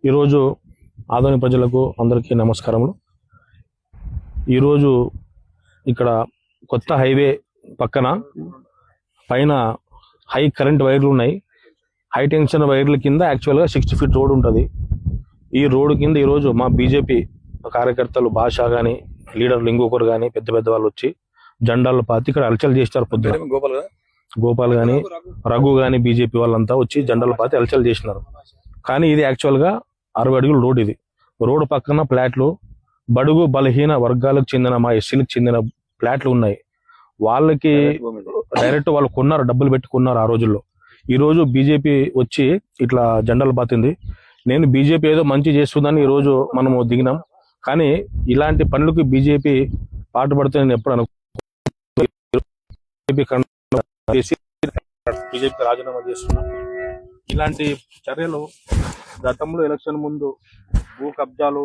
ఈరోజు ఆదోని ప్రజలకు అందరికీ నమస్కారములు. ఈరోజు ఇక్కడ కొత్త హైవే పక్కన పైన హై కరెంట్ వైర్లు ఉన్నాయి. హై టెన్షన్ వైర్ల కింద యాక్చువల్గా 60 ఫీట్ రోడ్ ఉంటుంది. ఈ రోడ్డు కింద ఈరోజు మా బీజేపీ కార్యకర్తలు భాష కానీ లీడర్లు ఇంకొకరు కానీ పెద్ద పెద్ద వాళ్ళు వచ్చి జెండాలు పాతి ఇక్కడ అలచల్ చేస్తారు. పొద్దున గోపాల్ కానీ రఘు కానీ బీజేపీ వాళ్ళంతా వచ్చి జెండాలు పాతి అలచల్ చేసినారు. కానీ ఇది యాక్చువల్గా 60 అడుగుల రోడ్. ఇది రోడ్డు పక్కన ప్లాట్లు బడుగు బలహీన వర్గాలకు చెందిన మా ఎస్సీలకు చెందిన ప్లాట్లు ఉన్నాయి. వాళ్ళకి డైరెక్ట్ వాళ్ళు కొన్నారు, డబ్బులు పెట్టుకున్నారు ఆ రోజుల్లో. ఈ రోజు బీజేపీ వచ్చి ఇట్లా జెండాలు పాతింది. నేను బీజేపీ ఏదో మంచి చేస్తుందని ఈ రోజు మనము దిగినాం. కానీ ఇలాంటి పనులకి బీజేపీ పాటుపడితే నేను ఎప్పుడు బీజేపీ రాజీనామా చేస్తున్నా. ఇలాంటి చర్యలు గతంలో ఎలక్షన్ ముందు భూ కబ్జాలు